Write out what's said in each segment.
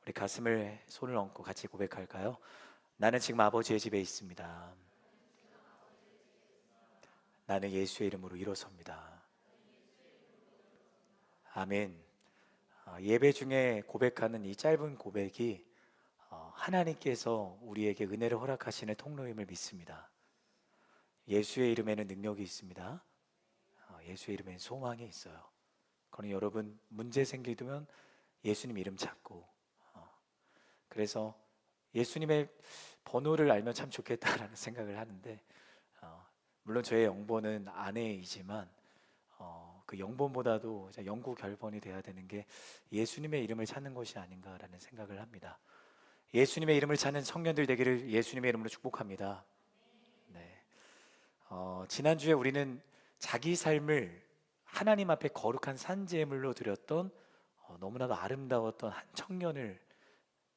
우리 가슴을 손을 얹고 같이 고백할까요? 나는 지금 아버지의 집에 있습니다. 나는 예수의 이름으로 일어섭니다. 아멘. 예배 중에 고백하는 이 짧은 고백이 하나님께서 우리에게 은혜를 허락하시는 통로임을 믿습니다. 예수의 이름에는 능력이 있습니다. 예수의 이름에는 소망이 있어요. 그러니 여러분 문제 생기면 예수님 이름 찾고, 그래서 예수님의 번호를 알면 참 좋겠다라는 생각을 하는데, 물론 저의 영번은 아내이지만 그 영번보다도 영구 결번이 돼야 되는 게 예수님의 이름을 찾는 것이 아닌가라는 생각을 합니다. 예수님의 이름을 찾는 청년들 되기를 예수님의 이름으로 축복합니다. 네. 지난주에 우리는 자기 삶을 하나님 앞에 거룩한 산제물로 드렸던 너무나도 아름다웠던 한 청년을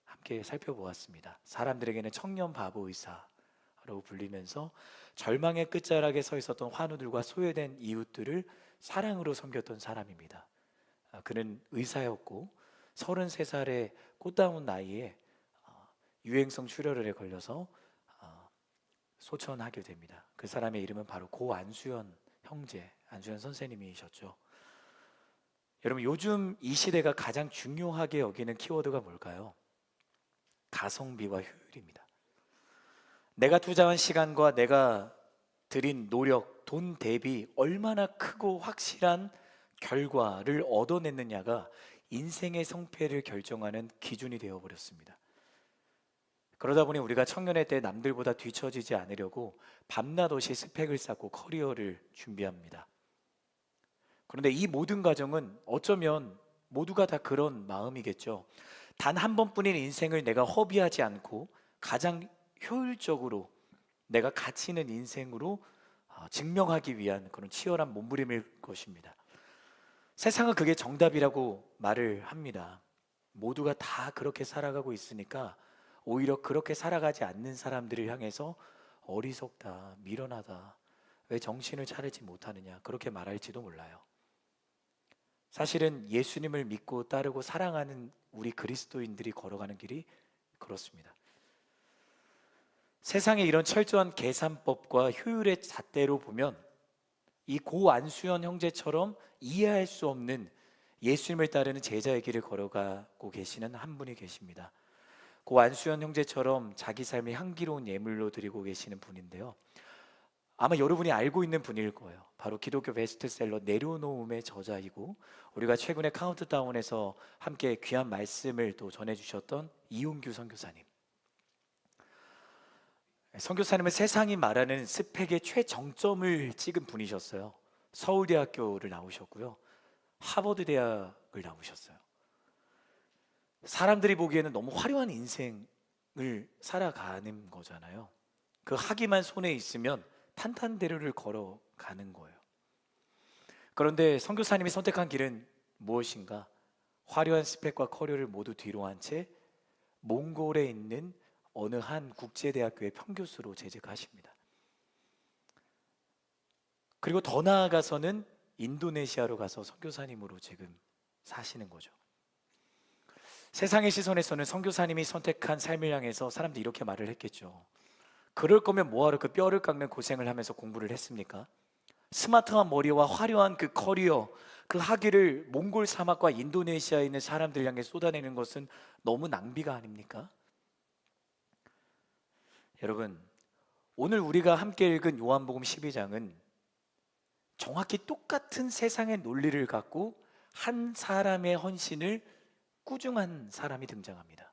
함께 살펴보았습니다. 사람들에게는 청년 바보 의사라고 불리면서 절망의 끝자락에 서 있었던 환우들과 소외된 이웃들을 사랑으로 섬겼던 사람입니다. 그는 의사였고 33살의 꽃다운 나이에 유행성 출혈에 걸려서 소천하게 됩니다. 그 사람의 이름은 바로 고 안수연 형제, 안수연 선생님이셨죠. 여러분, 요즘 이 시대가 가장 중요하게 여기는 키워드가 뭘까요? 가성비와 효율입니다. 내가 투자한 시간과 내가 들인 노력, 돈 대비 얼마나 크고 확실한 결과를 얻어냈느냐가 인생의 성패를 결정하는 기준이 되어버렸습니다. 그러다 보니 우리가 청년의 때 남들보다 뒤처지지 않으려고 밤낮없이 스펙을 쌓고 커리어를 준비합니다. 그런데 이 모든 과정은 어쩌면 모두가 다 그런 마음이겠죠. 단 한 번뿐인 인생을 내가 허비하지 않고 가장 효율적으로 내가 가치 있는 인생으로 증명하기 위한 그런 치열한 몸부림일 것입니다. 세상은 그게 정답이라고 말을 합니다. 모두가 다 그렇게 살아가고 있으니까 오히려 그렇게 살아가지 않는 사람들을 향해서 어리석다, 미련하다, 왜 정신을 차리지 못하느냐, 그렇게 말할지도 몰라요. 사실은 예수님을 믿고 따르고 사랑하는 우리 그리스도인들이 걸어가는 길이 그렇습니다. 세상의 이런 철저한 계산법과 효율의 잣대로 보면 이 고 안수연 형제처럼 이해할 수 없는 예수님을 따르는 제자의 길을 걸어가고 계시는 한 분이 계십니다. 고 안수연 형제처럼 자기 삶을 향기로운 예물로 드리고 계시는 분인데요, 아마 여러분이 알고 있는 분일 거예요. 바로 기독교 베스트셀러 내려놓음의 저자이고 우리가 최근에 카운트다운에서 함께 귀한 말씀을 또 전해주셨던 이용규 선교사님. 선교사님은 세상이 말하는 스펙의 최정점을 찍은 분이셨어요. 서울대학교를 나오셨고요, 하버드 대학을 나오셨어요. 사람들이 보기에는 너무 화려한 인생을 살아가는 거잖아요. 그 학위만 손에 있으면 탄탄대로를 걸어가는 거예요. 그런데 선교사님이 선택한 길은 무엇인가? 화려한 스펙과 커리어를 모두 뒤로 한 채 몽골에 있는 어느 한 국제대학교의 평교수로 재직하십니다. 그리고 더 나아가서는 인도네시아로 가서 선교사님으로 지금 사시는 거죠. 세상의 시선에서는 선교사님이 선택한 삶을 향해서 사람들이 이렇게 말을 했겠죠. 그럴 거면 뭐하러 그 뼈를 깎는 고생을 하면서 공부를 했습니까? 스마트한 머리와 화려한 그 커리어, 그 학위를 몽골 사막과 인도네시아에 있는 사람들 향해 쏟아내는 것은 너무 낭비가 아닙니까? 여러분, 오늘 우리가 함께 읽은 요한복음 12장은 정확히 똑같은 세상의 논리를 갖고 한 사람의 헌신을 꾸중한 사람이 등장합니다.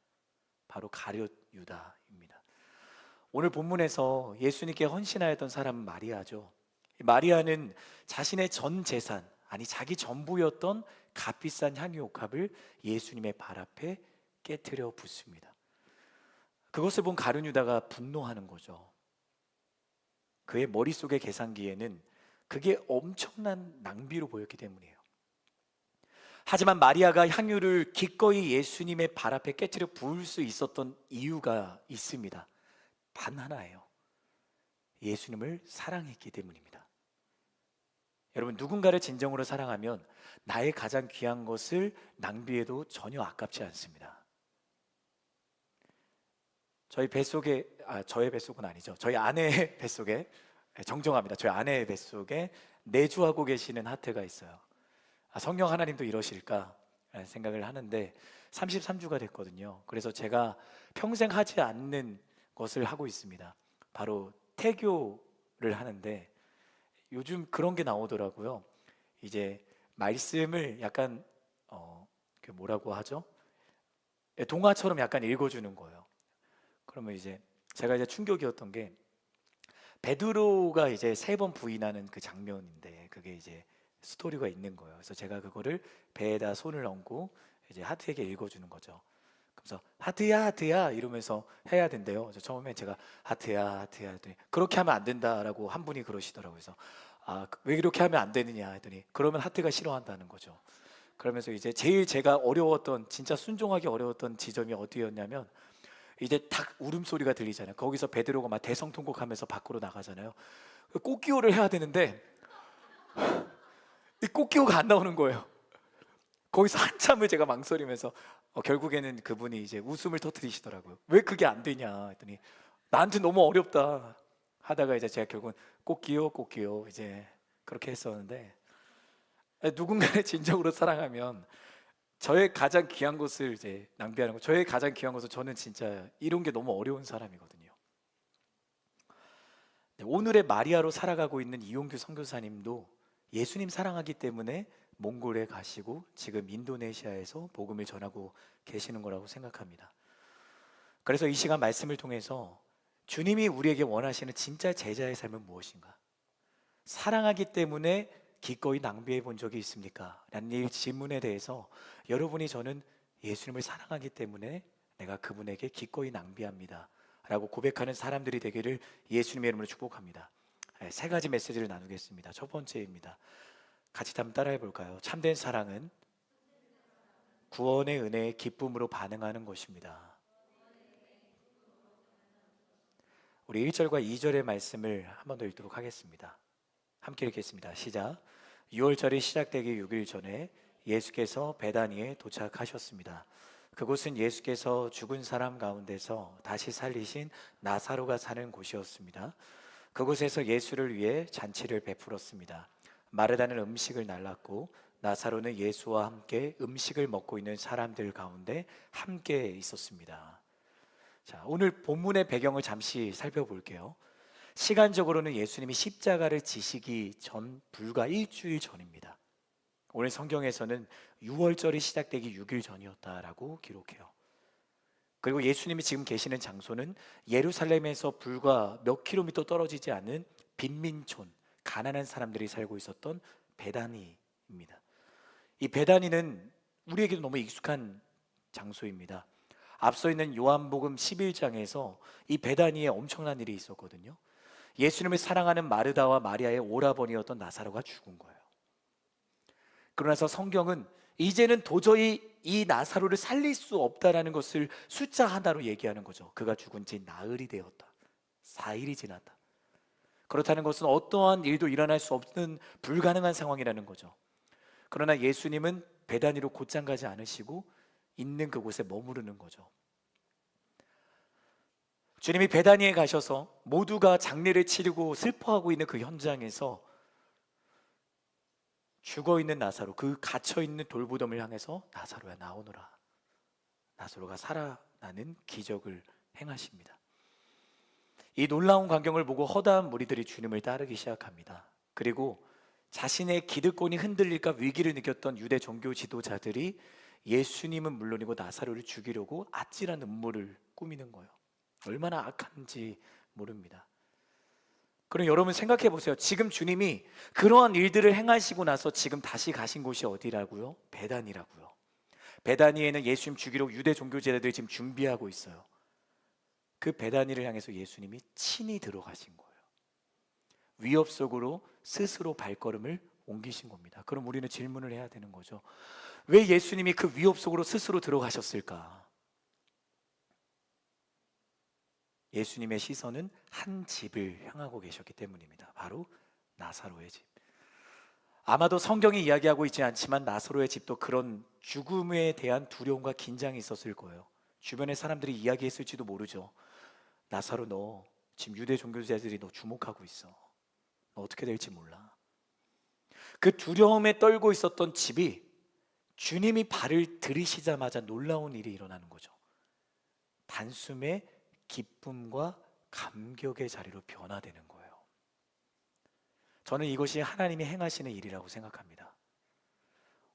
바로 가룟 유다입니다. 오늘 본문에서 예수님께 헌신하였던 사람은 마리아죠. 마리아는 자신의 전 재산, 아니 자기 전부였던 값비싼 향유옥합을 예수님의 발 앞에 깨트려 붓습니다. 그것을 본 가룟 유다가 분노하는 거죠. 그의 머릿속의 계산기에는 그게 엄청난 낭비로 보였기 때문이에요. 하지만 마리아가 향유를 기꺼이 예수님의 발 앞에 깨트려 부을 수 있었던 이유가 있습니다. 단 하나예요. 예수님을 사랑했기 때문입니다. 여러분, 누군가를 진정으로 사랑하면 나의 가장 귀한 것을 낭비해도 전혀 아깝지 않습니다. 저희 뱃속에, 저의 뱃속은 아니죠. 저희 아내의 뱃속에, 정정합니다. 저희 아내의 뱃속에 내주하고 계시는 하트가 있어요. 성령 하나님도 이러실까 생각을 하는데 33주가 됐거든요. 그래서 제가 평생 하지 않는 것을 하고 있습니다. 바로 태교를 하는데 요즘 그런 게 나오더라고요. 이제 말씀을 약간 그 뭐라고 하죠? 동화처럼 약간 읽어주는 거예요. 그러면 이제 제가 이제 충격이었던 게 베드로가 이제 3번 부인하는 그 장면인데 그게 이제 스토리가 있는 거예요. 그래서 제가 그거를 배에다 손을 얹고 이제 하트에게 읽어주는 거죠. 그래서 하트야 하트야 이러면서 해야 된대요. 그래서 처음에 제가 하트야 하트야 했더니 그렇게 하면 안 된다라고 한 분이 그러시더라고요. 그래서 왜 이렇게 하면 안 되느냐 했더니 그러면 하트가 싫어한다는 거죠. 그러면서 이제 제일 제가 어려웠던 진짜 순종하기 어려웠던 지점이 어디였냐면 이제 닭 울음소리가 들리잖아요. 거기서 베드로가 막 대성통곡하면서 밖으로 나가잖아요. 꽃기호를 해야 되는데 이 꽃기호가 안 나오는 거예요. 거기서 한참을 제가 망설이면서 결국에는 그분이 이제 웃음을 터뜨리시더라고요. 왜 그게 안 되냐 했더니 나한테 너무 어렵다 하다가 이제 제가 결국은 꽃기호 꽃기호 이제 그렇게 했었는데 누군가를 진정으로 사랑하면 저의 가장 귀한 것을 이제 낭비하는 거. 저의 가장 귀한 것은 저는 진짜 이런 게 너무 어려운 사람이거든요. 네, 오늘의 마리아로 살아가고 있는 이용규 선교사님도 예수님 사랑하기 때문에 몽골에 가시고 지금 인도네시아에서 복음을 전하고 계시는 거라고 생각합니다. 그래서 이 시간 말씀을 통해서 주님이 우리에게 원하시는 진짜 제자의 삶은 무엇인가? 사랑하기 때문에 기꺼이 낭비해 본 적이 있습니까? 라는 이 질문에 대해서 여러분이 저는 예수님을 사랑하기 때문에 내가 그분에게 기꺼이 낭비합니다 라고 고백하는 사람들이 되기를 예수님의 이름으로 축복합니다. 3가지 메시지를 나누겠습니다. 첫 번째입니다. 같이 한번 따라해 볼까요? 참된 사랑은 구원의 은혜에 기쁨으로 반응하는 것입니다. 우리 1절과 2절의 말씀을 한 번 더 읽도록 하겠습니다. 함께 읽겠습니다. 시작. 6월절이 시작되기 6일 전에 예수께서 베다니에 도착하셨습니다. 그곳은 예수께서 죽은 사람 가운데서 다시 살리신 나사로가 사는 곳이었습니다. 그곳에서 예수를 위해 잔치를 베풀었습니다. 마르다는 음식을 날랐고 나사로는 예수와 함께 음식을 먹고 있는 사람들 가운데 함께 있었습니다. 자, 오늘 본문의 배경을 잠시 살펴볼게요. 시간적으로는 예수님이 십자가를 지시기 전 불과 일주일 전입니다. 오늘 성경에서는 6월절이 시작되기 6일 전이었다라고 기록해요. 그리고 예수님이 지금 계시는 장소는 예루살렘에서 불과 몇 킬로미터 떨어지지 않은 빈민촌, 가난한 사람들이 살고 있었던 베다니입니다. 이 베다니는 우리에게도 너무 익숙한 장소입니다. 앞서 있는 요한복음 11장에서 이 베다니에 엄청난 일이 있었거든요. 예수님을 사랑하는 마르다와 마리아의 오라버니였던 나사로가 죽은 거예요. 그러나서 성경은 이제는 도저히 이 나사로를 살릴 수 없다라는 것을 숫자 하나로 얘기하는 거죠. 그가 죽은 지 나흘이 되었다. 4일이 지났다. 그렇다는 것은 어떠한 일도 일어날 수 없는 불가능한 상황이라는 거죠. 그러나 예수님은 베다니로 곧장 가지 않으시고 있는 그곳에 머무르는 거죠. 주님이 베다니에 가셔서 모두가 장례를 치르고 슬퍼하고 있는 그 현장에서 죽어있는 나사로, 그 갇혀있는 돌무덤을 향해서 나사로야 나오너라, 나사로가 살아나는 기적을 행하십니다. 이 놀라운 광경을 보고 허다한 무리들이 주님을 따르기 시작합니다. 그리고 자신의 기득권이 흔들릴까 위기를 느꼈던 유대 종교 지도자들이 예수님은 물론이고 나사로를 죽이려고 아찔한 음모를 꾸미는 거예요. 얼마나 악한지 모릅니다. 그럼 여러분 생각해 보세요. 지금 주님이 그러한 일들을 행하시고 나서 지금 다시 가신 곳이 어디라고요? 베다니라고요. 베다니에는 예수님 죽이려고 유대 종교 제자들이 지금 준비하고 있어요. 그 베다니를 향해서 예수님이 친히 들어가신 거예요. 위협 속으로 스스로 발걸음을 옮기신 겁니다. 그럼 우리는 질문을 해야 되는 거죠. 왜 예수님이 그 위협 속으로 스스로 들어가셨을까? 예수님의 시선은 한 집을 향하고 계셨기 때문입니다. 바로 나사로의 집. 아마도 성경이 이야기하고 있지 않지만 나사로의 집도 그런 죽음에 대한 두려움과 긴장이 있었을 거예요. 주변의 사람들이 이야기했을지도 모르죠. 나사로, 너 지금 유대 종교자들이 너 주목하고 있어. 너 어떻게 될지 몰라. 그 두려움에 떨고 있었던 집이 주님이 발을 들이시자마자 놀라운 일이 일어나는 거죠. 단숨에 기쁨과 감격의 자리로 변화되는 거예요. 저는 이것이 하나님이 행하시는 일이라고 생각합니다.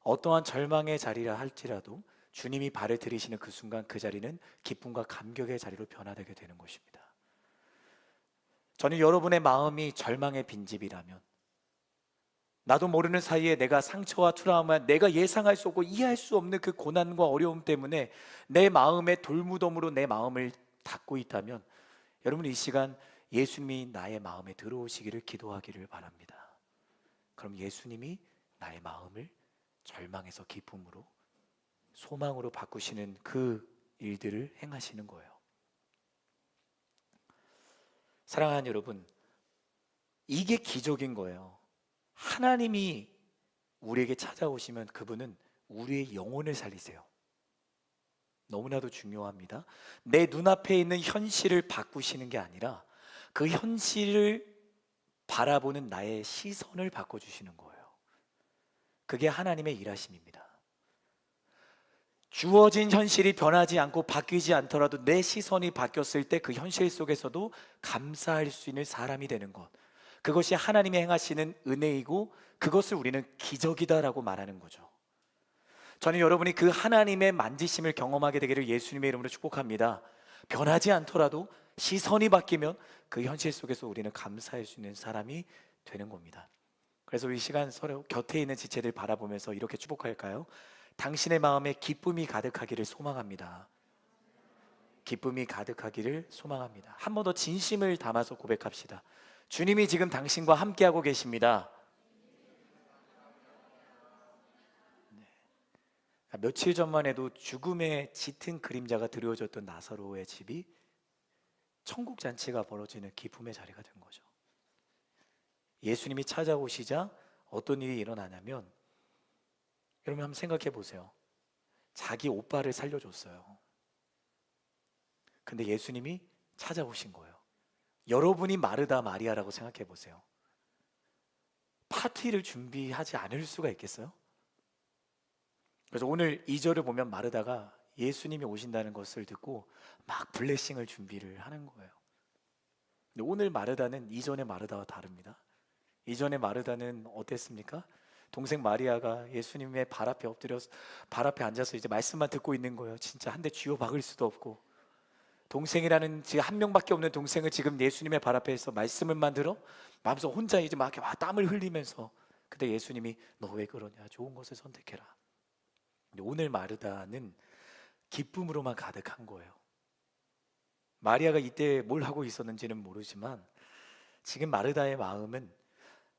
어떠한 절망의 자리라 할지라도 주님이 발을 들이시는 그 순간 그 자리는 기쁨과 감격의 자리로 변화되게 되는 것입니다. 저는 여러분의 마음이 절망의 빈집이라면, 나도 모르는 사이에 내가 상처와 트라우마, 내가 예상할 수 없고 이해할 수 없는 그 고난과 어려움 때문에 내 마음의 돌무덤으로 내 마음을 닫고 있다면, 여러분 이 시간 예수님이 나의 마음에 들어오시기를 기도하기를 바랍니다. 그럼 예수님이 나의 마음을 절망에서 기쁨으로, 소망으로 바꾸시는 그 일들을 행하시는 거예요. 사랑하는 여러분, 이게 기적인 거예요. 하나님이 우리에게 찾아오시면 그분은 우리의 영혼을 살리세요. 너무나도 중요합니다. 내 눈앞에 있는 현실을 바꾸시는 게 아니라 그 현실을 바라보는 나의 시선을 바꿔주시는 거예요. 그게 하나님의 일하심입니다. 주어진 현실이 변하지 않고 바뀌지 않더라도 내 시선이 바뀌었을 때 그 현실 속에서도 감사할 수 있는 사람이 되는 것, 그것이 하나님이 행하시는 은혜이고 그것을 우리는 기적이다라고 말하는 거죠. 저는 여러분이 그 하나님의 만지심을 경험하게 되기를 예수님의 이름으로 축복합니다. 변하지 않더라도 시선이 바뀌면 그 현실 속에서 우리는 감사할 수 있는 사람이 되는 겁니다. 그래서 이 시간 서로 곁에 있는 지체들 바라보면서 이렇게 축복할까요? 당신의 마음에 기쁨이 가득하기를 소망합니다. 기쁨이 가득하기를 소망합니다. 한 번 더 진심을 담아서 고백합시다. 주님이 지금 당신과 함께하고 계십니다. 며칠 전만 해도 죽음의 짙은 그림자가 드리워졌던 나사로의 집이 천국 잔치가 벌어지는 기쁨의 자리가 된 거죠. 예수님이 찾아오시자 어떤 일이 일어나냐면, 여러분 한번 생각해 보세요. 자기 오빠를 살려줬어요. 근데 예수님이 찾아오신 거예요. 여러분이 마르다 마리아라고 생각해 보세요. 파티를 준비하지 않을 수가 있겠어요? 그래서 오늘 2절을 보면 마르다가 예수님이 오신다는 것을 듣고 막 블레싱을 준비를 하는 거예요. 근데 오늘 마르다는 이전의 마르다와 다릅니다. 이전의 마르다는 어땠습니까? 동생 마리아가 예수님의 발 앞에 엎드려서 발 앞에 앉아서 이제 말씀만 듣고 있는 거예요. 진짜 한 대 쥐어 박을 수도 없고, 동생이라는 지금 한 명밖에 없는 동생을 지금 예수님의 발 앞에서 말씀을만 들어 마음속 혼자 이제 막 땀을 흘리면서, 그때 예수님이 너 왜 그러냐, 좋은 것을 선택해라. 근데 오늘 마르다는 기쁨으로만 가득한 거예요. 마리아가 이때 뭘 하고 있었는지는 모르지만 지금 마르다의 마음은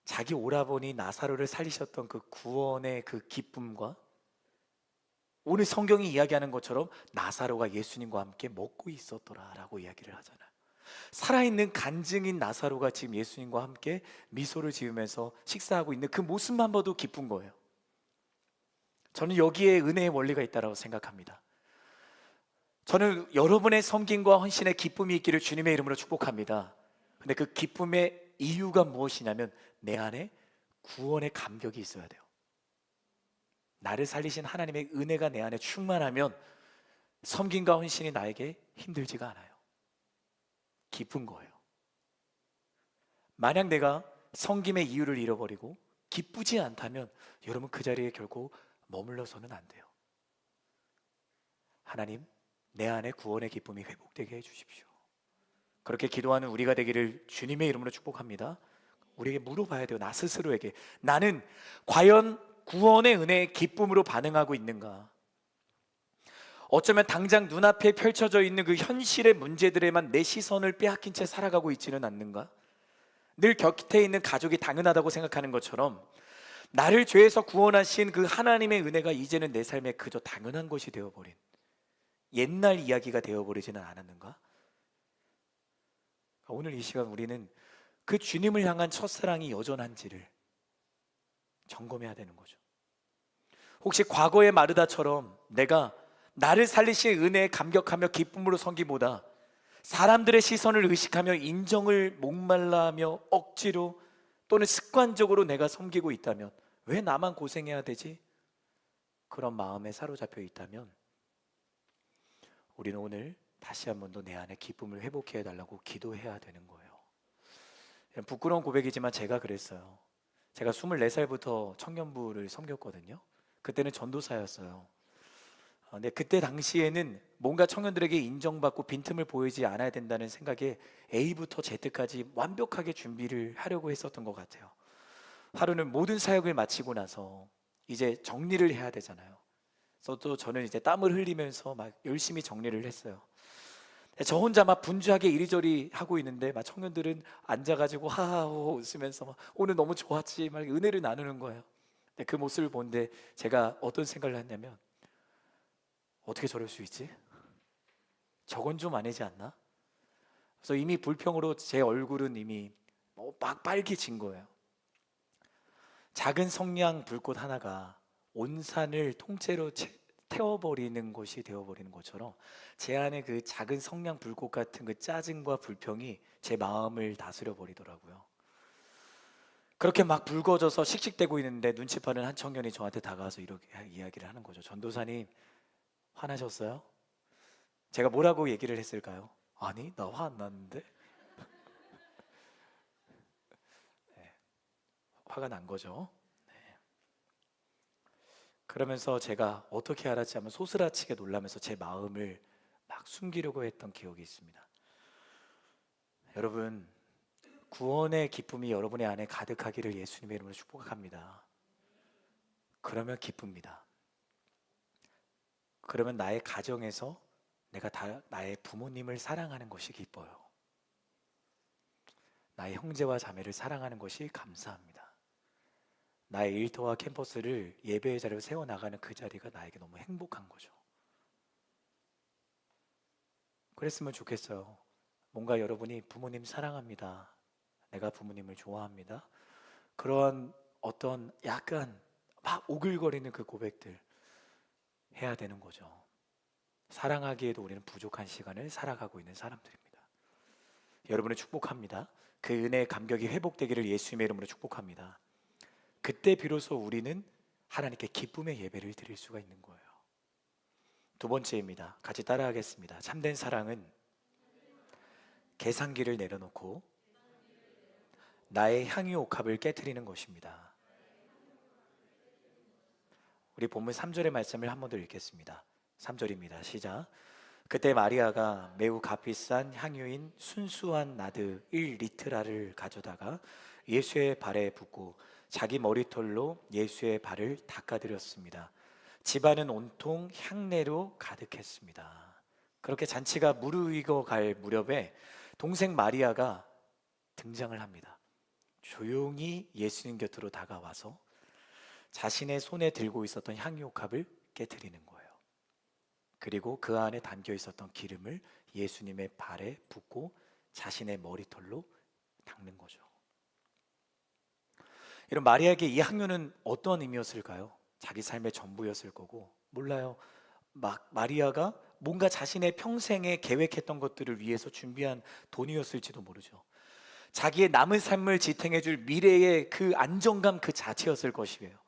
자기 오라버니 나사로를 살리셨던 그 구원의 그 기쁨과, 오늘 성경이 이야기하는 것처럼 나사로가 예수님과 함께 먹고 있었더라라고 이야기를 하잖아요. 살아있는 간증인 나사로가 지금 예수님과 함께 미소를 지으면서 식사하고 있는 그 모습만 봐도 기쁜 거예요. 저는 여기에 은혜의 원리가 있다고 생각합니다. 저는 여러분의 섬김과 헌신에 기쁨이 있기를 주님의 이름으로 축복합니다. 근데 그 기쁨의 이유가 무엇이냐면 내 안에 구원의 감격이 있어야 돼요. 나를 살리신 하나님의 은혜가 내 안에 충만하면 섬김과 헌신이 나에게 힘들지가 않아요. 기쁜 거예요. 만약 내가 섬김의 이유를 잃어버리고 기쁘지 않다면 여러분 그 자리에 결코 머물러서는 안 돼요. 하나님, 내 안에 구원의 기쁨이 회복되게 해주십시오. 그렇게 기도하는 우리가 되기를 주님의 이름으로 축복합니다. 우리에게 물어봐야 돼요. 나 스스로에게 나는 과연 구원의 은혜에 기쁨으로 반응하고 있는가? 어쩌면 당장 눈앞에 펼쳐져 있는 그 현실의 문제들에만 내 시선을 빼앗긴 채 살아가고 있지는 않는가? 늘 곁에 있는 가족이 당연하다고 생각하는 것처럼 나를 죄에서 구원하신 그 하나님의 은혜가 이제는 내 삶에 그저 당연한 것이 되어버린 옛날 이야기가 되어버리지는 않았는가? 오늘 이 시간 우리는 그 주님을 향한 첫사랑이 여전한지를 점검해야 되는 거죠. 혹시 과거의 마르다처럼 내가 나를 살리신 은혜에 감격하며 기쁨으로 섬기보다 사람들의 시선을 의식하며 인정을 목말라하며 억지로 또는 습관적으로 내가 섬기고 있다면, 왜 나만 고생해야 되지? 그런 마음에 사로잡혀 있다면 우리는 오늘 다시 한 번 더 내 안에 기쁨을 회복해 달라고 기도해야 되는 거예요. 부끄러운 고백이지만 제가 그랬어요. 제가 24살부터 청년부를 섬겼거든요. 그때는 전도사였어요. 근데 그때 당시에는 뭔가 청년들에게 인정받고 빈틈을 보이지 않아야 된다는 생각에 A부터 Z까지 완벽하게 준비를 하려고 했었던 것 같아요. 하루는 모든 사역을 마치고 나서 이제 정리를 해야 되잖아요. 그래서 또 저는 이제 땀을 흘리면서 막 열심히 정리를 했어요. 저 혼자 막 분주하게 이리저리 하고 있는데 막 청년들은 앉아가지고 하하호 웃으면서 막 오늘 너무 좋았지 막 은혜를 나누는 거예요. 근데 그 모습을 보는데 제가 어떤 생각을 했냐면, 어떻게 저럴 수 있지? 저건 좀 아니지 않나? 그래서 이미 불평으로 제 얼굴은 이미 막 빨개진 거예요. 작은 성냥 불꽃 하나가 온 산을 통째로 태워버리는 것이 되어버리는 것처럼 제 안에 그 작은 성냥 불꽃 같은 그 짜증과 불평이 제 마음을 다스려 버리더라고요. 그렇게 막 붉어져서 씩씩대고 있는데 눈치 빠른 한 청년이 저한테 다가와서 이렇게 이야기를 하는 거죠. 전도사님, 화나셨어요? 제가 뭐라고 얘기를 했을까요? 아니, 나 화 안 났는데? 네, 화가 난 거죠. 네. 그러면서 제가 어떻게 알았지 하면 소스라치게 놀라면서 제 마음을 막 숨기려고 했던 기억이 있습니다. 여러분, 구원의 기쁨이 여러분의 안에 가득하기를 예수님의 이름으로 축복합니다. 그러면 기쁩니다. 그러면 나의 가정에서 내가 나의 부모님을 사랑하는 것이 기뻐요. 나의 형제와 자매를 사랑하는 것이 감사합니다. 나의 일터와 캠퍼스를 예배의 자리로 세워나가는 그 자리가 나에게 너무 행복한 거죠. 그랬으면 좋겠어요. 뭔가 여러분이 부모님 사랑합니다, 내가 부모님을 좋아합니다, 그런 어떤 약간 막 오글거리는 그 고백들 해야 되는 거죠. 사랑하기에도 우리는 부족한 시간을 살아가고 있는 사람들입니다. 여러분을 축복합니다. 그 은혜의 감격이 회복되기를 예수님의 이름으로 축복합니다. 그때 비로소 우리는 하나님께 기쁨의 예배를 드릴 수가 있는 거예요. 두 번째입니다. 같이 따라하겠습니다. 참된 사랑은 계산기를 내려놓고 나의 향유 옥합을 깨트리는 것입니다. 우리 본문 3절의 말씀을 한 번 더 읽겠습니다. 3절입니다. 시작. 그때 마리아가 매우 값비싼 향유인 순수한 나드 1리트라를 가져다가 예수의 발에 붓고 자기 머리털로 예수의 발을 닦아드렸습니다. 집안은 온통 향내로 가득했습니다. 그렇게 잔치가 무르익어 갈 무렵에 동생 마리아가 등장을 합니다. 조용히 예수님 곁으로 다가와서 자신의 손에 들고 있었던 향유옥합을 깨트리는 거예요. 그리고 그 안에 담겨 있었던 기름을 예수님의 발에 붓고 자신의 머리털로 닦는 거죠. 이런 마리아에게 이 향유는 어떤 의미였을까요? 자기 삶의 전부였을 거고, 몰라요. 막 마리아가 뭔가 자신의 평생에 계획했던 것들을 위해서 준비한 돈이었을지도 모르죠. 자기의 남은 삶을 지탱해줄 미래의 그 안정감 그 자체였을 것이에요.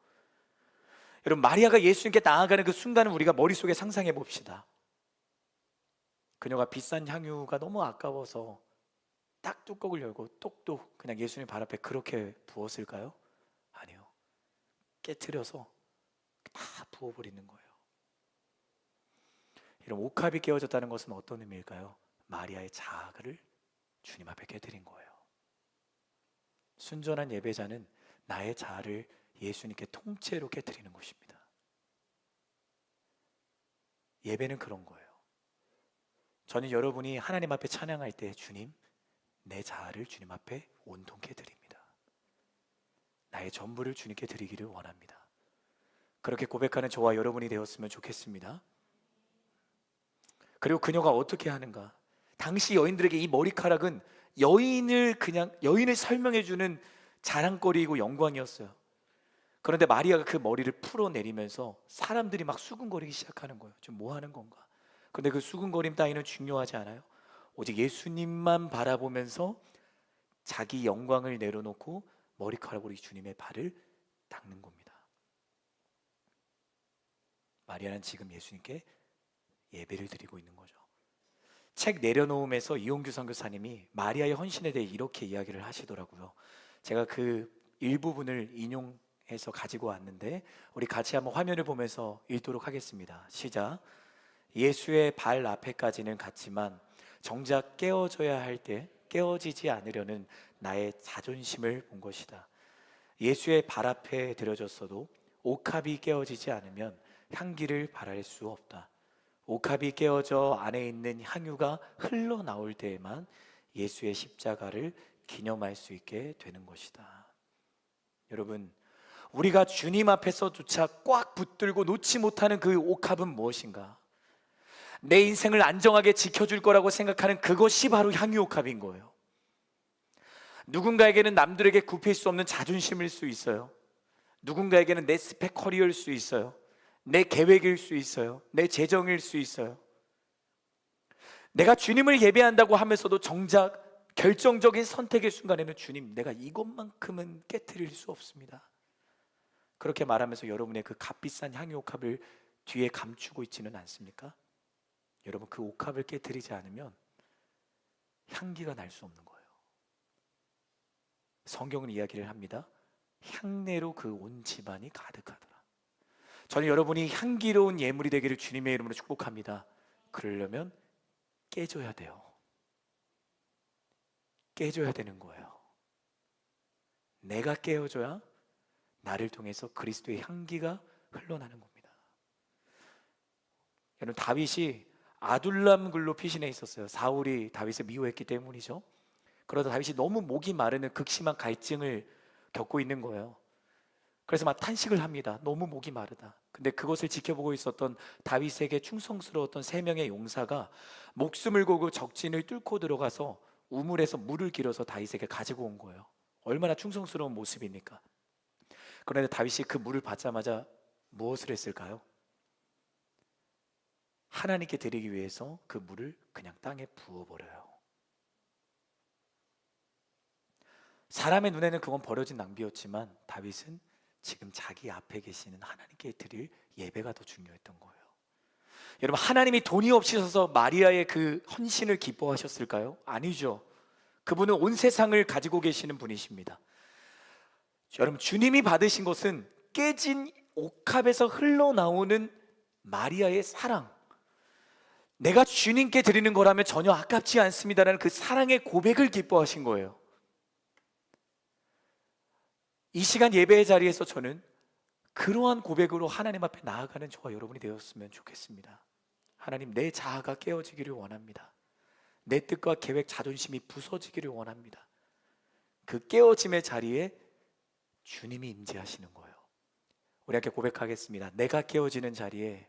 여러분, 마리아가 예수님께 나아가는 그 순간을 우리가 머릿속에 상상해 봅시다. 그녀가 비싼 향유가 너무 아까워서 딱 뚜껑을 열고 똑똑 그냥 예수님 발 앞에 그렇게 부었을까요? 아니요. 깨트려서 다 부어버리는 거예요. 이런 옥합이 깨어졌다는 것은 어떤 의미일까요? 마리아의 자아를 주님 앞에 깨트린 거예요. 순전한 예배자는 나의 자아를 예수님께 통째로 깨트리는 것입니다. 예배는 그런 거예요. 저는 여러분이 하나님 앞에 찬양할 때 주님, 내 자아를 주님 앞에 온통케 드립니다. 나의 전부를 주님께 드리기를 원합니다. 그렇게 고백하는 저와 여러분이 되었으면 좋겠습니다. 그리고 그녀가 어떻게 하는가? 당시 여인들에게 이 머리카락은 여인을 설명해주는 자랑거리이고 영광이었어요. 그런데 마리아가 그 머리를 풀어내리면서 사람들이 막 수군거리기 시작하는 거예요. 지금 뭐 하는 건가? 근데 그 수군거림 따위는 중요하지 않아요. 오직 예수님만 바라보면서 자기 영광을 내려놓고 머리카락으로 주님의 발을 닦는 겁니다. 마리아는 지금 예수님께 예배를 드리고 있는 거죠. 책 내려놓음에서 이용규 선교사님이 마리아의 헌신에 대해 이렇게 이야기를 하시더라고요. 제가 그 일부분을 인용해서 가지고 왔는데 우리 같이 한번 화면을 보면서 읽도록 하겠습니다. 시작. 예수의 발 앞에까지는 갔지만 정작 깨어져야 할 때 깨어지지 않으려는 나의 자존심을 본 것이다. 예수의 발 앞에 들여졌어도 옥합이 깨어지지 않으면 향기를 발할 수 없다. 옥합이 깨어져 안에 있는 향유가 흘러나올 때에만 예수의 십자가를 기념할 수 있게 되는 것이다. 여러분, 우리가 주님 앞에서조차 꽉 붙들고 놓지 못하는 그 옥합은 무엇인가? 내 인생을 안정하게 지켜줄 거라고 생각하는 그것이 바로 향유옥합인 거예요. 누군가에게는 남들에게 굽힐 수 없는 자존심일 수 있어요. 누군가에게는 내 스펙 커리어일 수 있어요. 내 계획일 수 있어요. 내 재정일 수 있어요. 내가 주님을 예배한다고 하면서도 정작 결정적인 선택의 순간에는 주님, 내가 이것만큼은 깨트릴 수 없습니다. 그렇게 말하면서 여러분의 그 값비싼 향유옥합을 뒤에 감추고 있지는 않습니까? 여러분, 그 옥합을 깨트리지 않으면 향기가 날 수 없는 거예요. 성경은 이야기를 합니다. 향내로 그 온 집안이 가득하더라. 저는 여러분이 향기로운 예물이 되기를 주님의 이름으로 축복합니다. 그러려면 깨져야 돼요. 깨져야 되는 거예요. 내가 깨어져야 나를 통해서 그리스도의 향기가 흘러나는 겁니다. 여러분, 다윗이 아둘람 굴로 피신해 있었어요. 사울이 다윗을 미워했기 때문이죠. 그러다 다윗이 너무 목이 마르는 극심한 갈증을 겪고 있는 거예요. 그래서 막 탄식을 합니다. 너무 목이 마르다. 근데 그것을 지켜보고 있었던 다윗에게 충성스러웠던 3명의 용사가 목숨을 걸고 적진을 뚫고 들어가서 우물에서 물을 길어서 다윗에게 가지고 온 거예요. 얼마나 충성스러운 모습입니까? 그런데 다윗이 그 물을 받자마자 무엇을 했을까요? 하나님께 드리기 위해서 그 물을 그냥 땅에 부어버려요. 사람의 눈에는 그건 버려진 낭비였지만 다윗은 지금 자기 앞에 계시는 하나님께 드릴 예배가 더 중요했던 거예요. 여러분, 하나님이 돈이 없으셔서 마리아의 그 헌신을 기뻐하셨을까요? 아니죠. 그분은 온 세상을 가지고 계시는 분이십니다. 여러분, 주님이 받으신 것은 깨진 옥합에서 흘러나오는 마리아의 사랑, 내가 주님께 드리는 거라면 전혀 아깝지 않습니다라는 그 사랑의 고백을 기뻐하신 거예요. 이 시간 예배의 자리에서 저는 그러한 고백으로 하나님 앞에 나아가는 저와 여러분이 되었으면 좋겠습니다. 하나님, 내 자아가 깨어지기를 원합니다. 내 뜻과 계획, 자존심이 부서지기를 원합니다. 그 깨어짐의 자리에 주님이 임재하시는 거예요. 우리 함께 고백하겠습니다. 내가 깨어지는 자리에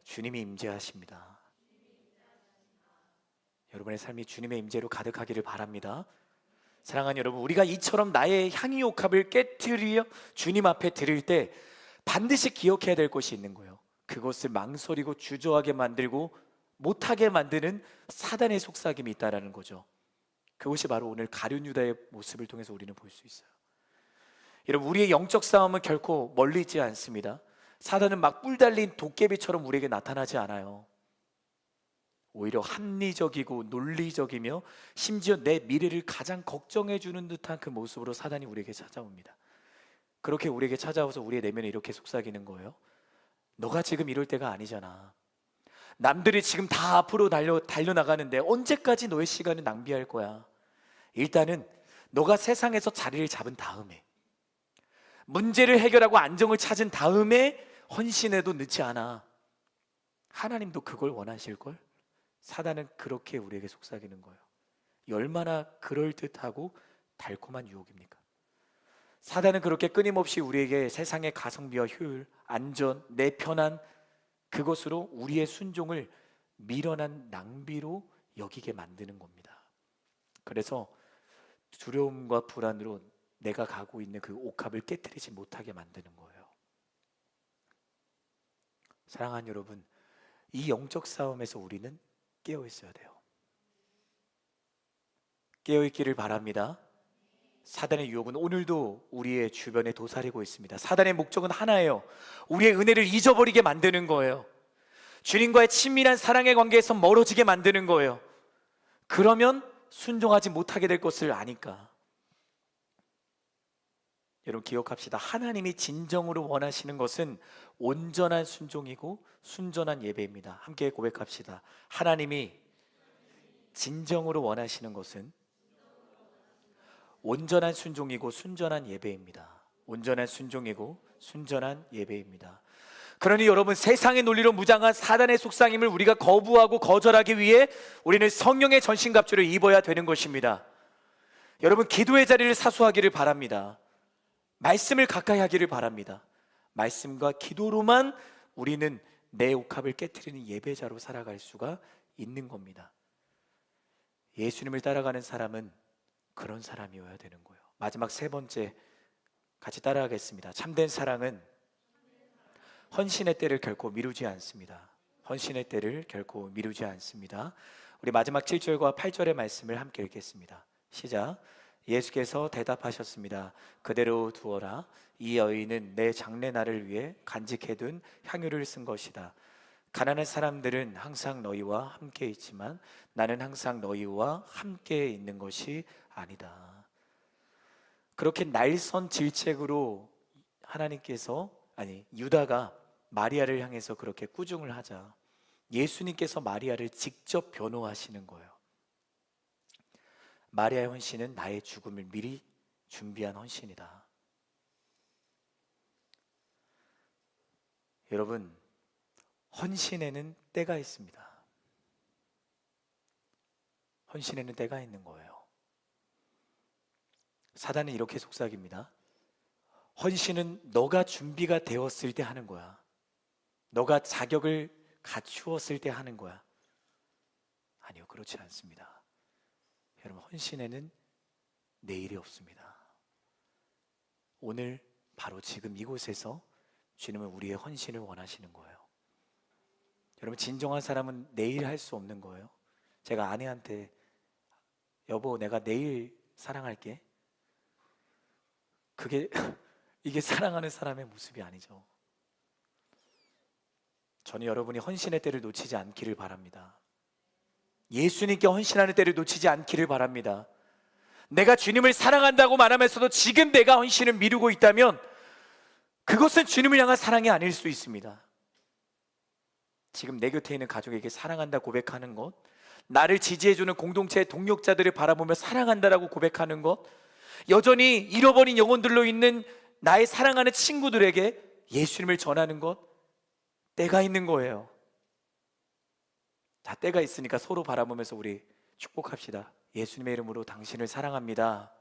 주님이 임재하십니다. 여러분의 삶이 주님의 임재로 가득하기를 바랍니다. 사랑하는 여러분, 우리가 이처럼 나의 향유옥합을 깨트려 주님 앞에 드릴 때 반드시 기억해야 될 것이 있는 거예요. 그것을 망설이고 주저하게 만들고 못하게 만드는 사단의 속삭임이 있다는 거죠. 그것이 바로 오늘 가룟 유다의 모습을 통해서 우리는 볼 수 있어요. 여러분, 우리의 영적 싸움은 결코 멀리 있지 않습니다. 사단은 막 뿔 달린 도깨비처럼 우리에게 나타나지 않아요. 오히려 합리적이고 논리적이며 심지어 내 미래를 가장 걱정해 주는 듯한 그 모습으로 사단이 우리에게 찾아옵니다. 그렇게 우리에게 찾아와서 우리의 내면에 이렇게 속삭이는 거예요. 너가 지금 이럴 때가 아니잖아. 남들이 지금 다 앞으로 달려나가는데 언제까지 너의 시간을 낭비할 거야. 일단은 너가 세상에서 자리를 잡은 다음에, 문제를 해결하고 안정을 찾은 다음에 헌신해도 늦지 않아. 하나님도 그걸 원하실걸? 사단은 그렇게 우리에게 속삭이는 거예요. 얼마나 그럴듯하고 달콤한 유혹입니까? 사단은 그렇게 끊임없이 우리에게 세상의 가성비와 효율, 안전, 내 편안, 그것으로 우리의 순종을 미련한 낭비로 여기게 만드는 겁니다. 그래서 두려움과 불안으로 내가 가고 있는 그 옥합을 깨트리지 못하게 만드는 거예요. 사랑하는 여러분, 이 영적 싸움에서 우리는 깨어 있어야 돼요. 깨어 있기를 바랍니다. 사단의 유혹은 오늘도 우리의 주변에 도사리고 있습니다. 사단의 목적은 하나예요. 우리의 은혜를 잊어버리게 만드는 거예요. 주님과의 친밀한 사랑의 관계에서 멀어지게 만드는 거예요. 그러면 순종하지 못하게 될 것을 아니까. 여러분 기억합시다. 하나님이 진정으로 원하시는 것은 온전한 순종이고 순전한 예배입니다. 함께 고백합시다. 하나님이 진정으로 원하시는 것은 온전한 순종이고 순전한 예배입니다. 온전한 순종이고 순전한 예배입니다. 그러니 여러분, 세상의 논리로 무장한 사단의 속삭임을 우리가 거부하고 거절하기 위해 우리는 성령의 전신갑주를 입어야 되는 것입니다. 여러분, 기도의 자리를 사수하기를 바랍니다. 말씀을 가까이 하기를 바랍니다. 말씀과 기도로만 우리는 내 옥합을 깨트리는 예배자로 살아갈 수가 있는 겁니다. 예수님을 따라가는 사람은 그런 사람이어야 되는 거예요. 마지막 세 번째 같이 따라하겠습니다. 참된 사랑은 헌신의 때를 결코 미루지 않습니다. 헌신의 때를 결코 미루지 않습니다. 우리 마지막 7절과 8절의 말씀을 함께 읽겠습니다. 시작. 예수께서 대답하셨습니다. 그대로 두어라. 이 여인은 내 장례날을 위해 간직해둔 향유를 쓴 것이다. 가난한 사람들은 항상 너희와 함께 있지만 나는 항상 너희와 함께 있는 것이 아니다. 그렇게 날선 질책으로 유다가 마리아를 향해서 그렇게 꾸중을 하자 예수님께서 마리아를 직접 변호하시는 거예요. 마리아의 헌신은 나의 죽음을 미리 준비한 헌신이다. 여러분, 헌신에는 때가 있습니다. 헌신에는 때가 있는 거예요. 사단은 이렇게 속삭입니다. 헌신은 너가 준비가 되었을 때 하는 거야. 너가 자격을 갖추었을 때 하는 거야. 아니요, 그렇지 않습니다. 여러분, 헌신에는 내일이 없습니다. 오늘 바로 지금 이곳에서 주님은 우리의 헌신을 원하시는 거예요. 여러분, 진정한 사람은 내일 할 수 없는 거예요. 제가 아내한테 여보 내가 내일 사랑할게, 이게 사랑하는 사람의 모습이 아니죠. 저는 여러분이 헌신의 때를 놓치지 않기를 바랍니다. 예수님께 헌신하는 때를 놓치지 않기를 바랍니다. 내가 주님을 사랑한다고 말하면서도 지금 내가 헌신을 미루고 있다면 그것은 주님을 향한 사랑이 아닐 수 있습니다. 지금 내 곁에 있는 가족에게 사랑한다 고백하는 것, 나를 지지해주는 공동체의 동력자들을 바라보며 사랑한다라고 고백하는 것, 여전히 잃어버린 영혼들로 있는 나의 사랑하는 친구들에게 예수님을 전하는 것, 때가 있는 거예요. 자, 때가 있으니까 서로 바라보면서 우리 축복합시다. 예수님의 이름으로 당신을 사랑합니다.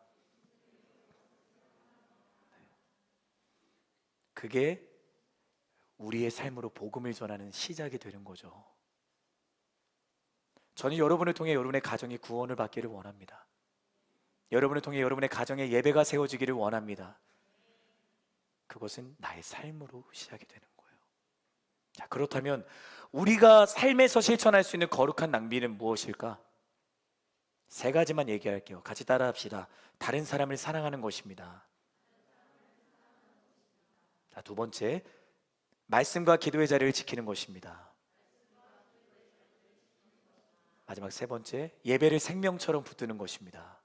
그게 우리의 삶으로 복음을 전하는 시작이 되는 거죠. 저는 여러분을 통해 여러분의 가정이 구원을 받기를 원합니다. 여러분을 통해 여러분의 가정에 예배가 세워지기를 원합니다. 그것은 나의 삶으로 시작이 되는 거예요. 자, 그렇다면 우리가 삶에서 실천할 수 있는 거룩한 낭비는 무엇일까? 세 가지만 얘기할게요. 같이 따라합시다. 다른 사람을 사랑하는 것입니다. 자, 두 번째, 말씀과 기도의 자리를 지키는 것입니다. 마지막 세 번째, 예배를 생명처럼 붙드는 것입니다.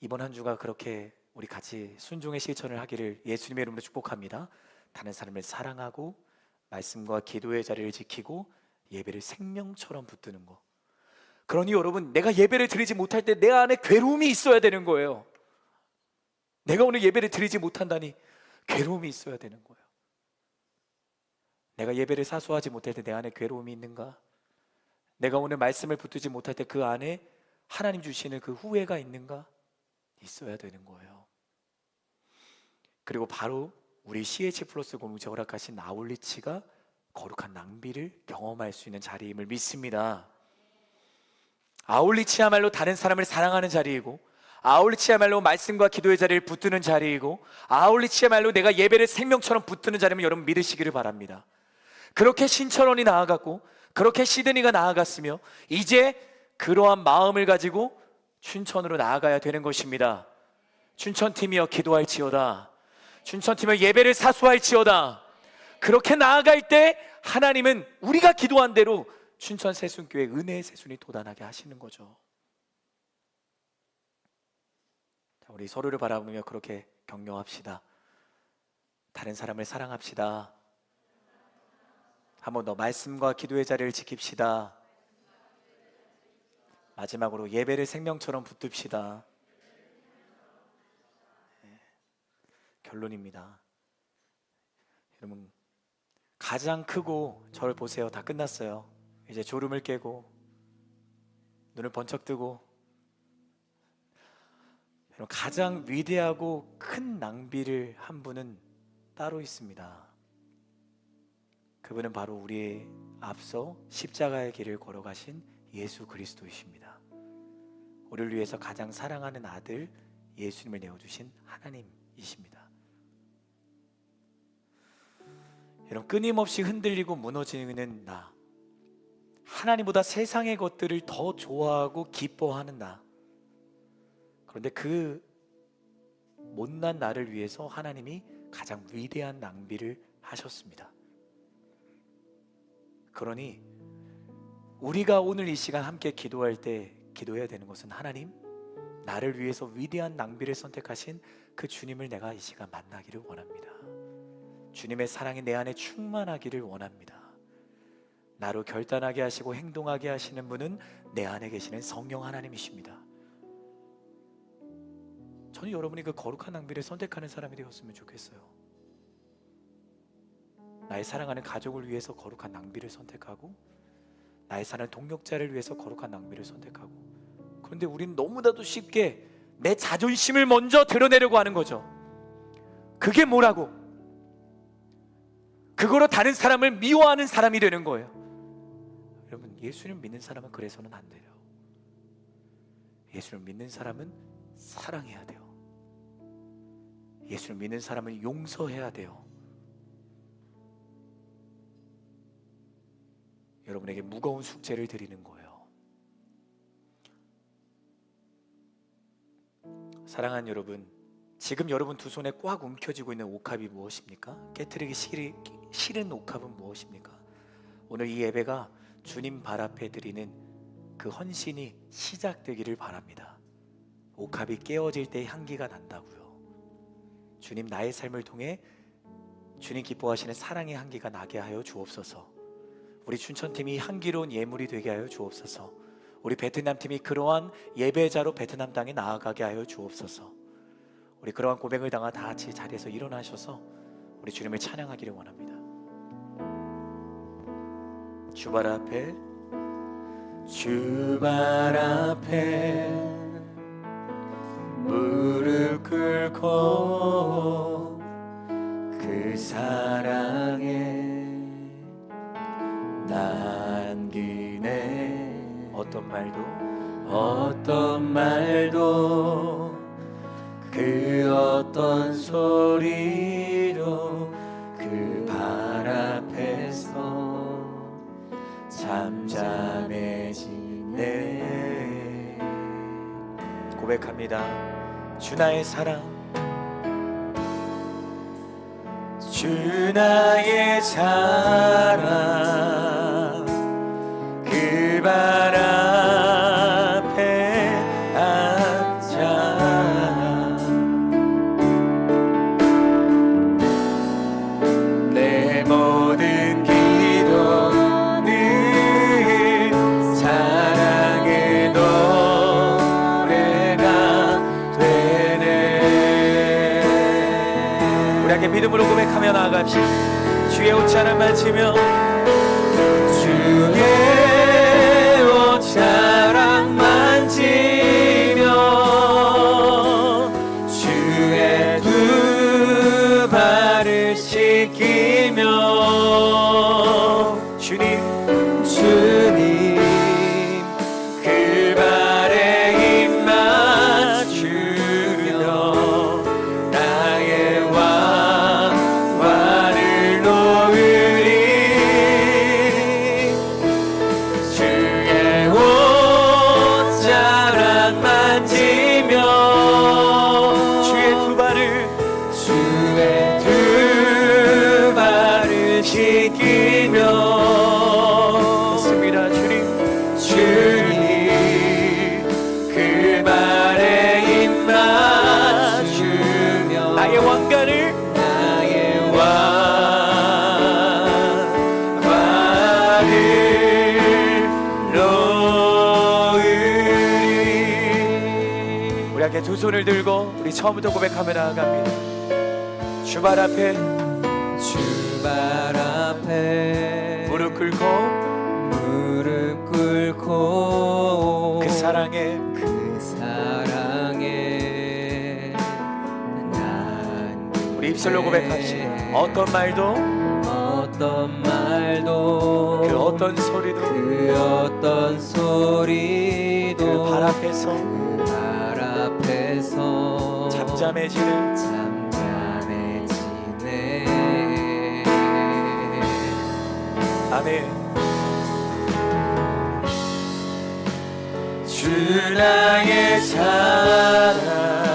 이번 한 주가 그렇게 우리 같이 순종의 실천을 하기를 예수님의 이름으로 축복합니다. 다른 사람을 사랑하고 말씀과 기도의 자리를 지키고 예배를 생명처럼 붙드는 거. 그러니 여러분, 내가 예배를 드리지 못할 때 내 안에 괴로움이 있어야 되는 거예요. 내가 오늘 예배를 드리지 못한다니 괴로움이 있어야 되는 거예요. 내가 예배를 사수하지 못할 때 내 안에 괴로움이 있는가? 내가 오늘 말씀을 붙들지 못할 때 그 안에 하나님 주시는 그 후회가 있는가? 있어야 되는 거예요. 그리고 바로 우리 CH 플러스 공동체 허락하신 아울리치가 거룩한 낭비를 경험할 수 있는 자리임을 믿습니다. 아울리치야말로 다른 사람을 사랑하는 자리이고, 아울리치야말로 말씀과 기도의 자리를 붙드는 자리이고, 아울리치야말로 내가 예배를 생명처럼 붙드는 자리임을 여러분 믿으시기를 바랍니다. 그렇게 신철원이 나아갔고 그렇게 시드니가 나아갔으며 이제 그러한 마음을 가지고 춘천으로 나아가야 되는 것입니다. 춘천팀이여 기도할지어다. 춘천팀이여 예배를 사수할지어다. 그렇게 나아갈 때 하나님은 우리가 기도한 대로 춘천 새순교회 은혜의 새순이 돋아나게 하시는 거죠. 우리 서로를 바라보며 그렇게 격려합시다. 다른 사람을 사랑합시다. 한 번 더 말씀과 기도의 자리를 지킵시다. 마지막으로 예배를 생명처럼 붙듭시다. 결론입니다. 여러분, 가장 크고 저를 보세요. 다 끝났어요. 이제 졸음을 깨고 눈을 번쩍 뜨고, 여러분, 가장 위대하고 큰 낭비를 한 분은 따로 있습니다. 그분은 바로 우리의 앞서 십자가의 길을 걸어가신 예수 그리스도이십니다. 우리를 위해서 가장 사랑하는 아들 예수님을 내어주신 하나님이십니다. 여러분, 끊임없이 흔들리고 무너지는 나, 하나님보다 세상의 것들을 더 좋아하고 기뻐하는 나, 그런데 그 못난 나를 위해서 하나님이 가장 위대한 낭비를 하셨습니다. 그러니 우리가 오늘 이 시간 함께 기도할 때 기도해야 되는 것은, 하나님, 나를 위해서 위대한 낭비를 선택하신 그 주님을 내가 이 시간 만나기를 원합니다. 주님의 사랑이 내 안에 충만하기를 원합니다. 나로 결단하게 하시고 행동하게 하시는 분은 내 안에 계시는 성령 하나님이십니다. 저는 여러분이 그 거룩한 낭비를 선택하는 사람이 되었으면 좋겠어요. 나의 사랑하는 가족을 위해서 거룩한 낭비를 선택하고, 나의 사는 동역자를 위해서 거룩한 낭비를 선택하고, 그런데 우리는 너무나도 쉽게 내 자존심을 먼저 드러내려고 하는 거죠. 그게 뭐라고? 그거로 다른 사람을 미워하는 사람이 되는 거예요. 여러분, 예수님 믿는 사람은 그래서는 안 돼요. 예수를 믿는 사람은 사랑해야 돼요. 예수를 믿는 사람은 용서해야 돼요. 여러분에게 무거운 숙제를 드리는 거예요. 사랑하는 여러분, 지금 여러분 두 손에 꽉 움켜쥐고 있는 옥합이 무엇입니까? 깨트리기 싫은 옥합은 무엇입니까? 오늘 이 예배가 주님 발 앞에 드리는 그 헌신이 시작되기를 바랍니다. 옥합이 깨어질 때 향기가 난다고요. 주님, 나의 삶을 통해 주님 기뻐하시는 사랑의 향기가 나게 하여 주옵소서. 우리 춘천팀이 향기로운 예물이 되게 하여 주옵소서. 우리 베트남팀이 그러한 예배자로 베트남 땅에 나아가게 하여 주옵소서. 우리 그러한 고백을 당하 다 같이 자리에서 일어나셔서 우리 주님을 찬양하기를 원합니다. 주발 앞에, 주발 앞에 무릎 꿇고 그 사랑에 남기네. 어떤 말도 그 어떤 소리도 그 발 앞에서 잠잠해지네. 고백합니다. 주 나의 사랑, 주 나의 사랑, 그 발 앞에 앉아 내 모든 기도는 사랑의 노래가 되네. 우리 함께 믿음으로 고백하며 나아갑시다. 주의 옷자락 만지며, 주의 옷자락 만지며 주의 두 발을 씻기며 주님 그 발에 입 맞추며 나의 왕관을 놓으리. 느끼며 믿습니다. 주님 그 발에 입 맞추며 나의 왕관을 놓으리. 우리 함께 두 손을 들고 우리 처음부터 고백하며 나아갑니다. 주발 앞에 무릎 꿇고 그 사랑에 난 우리 입술로 고백합시다. 어떤 말도 그 어떤 소리도 그 발 앞에서 잠잠해지는 아멘. 주 나의 사랑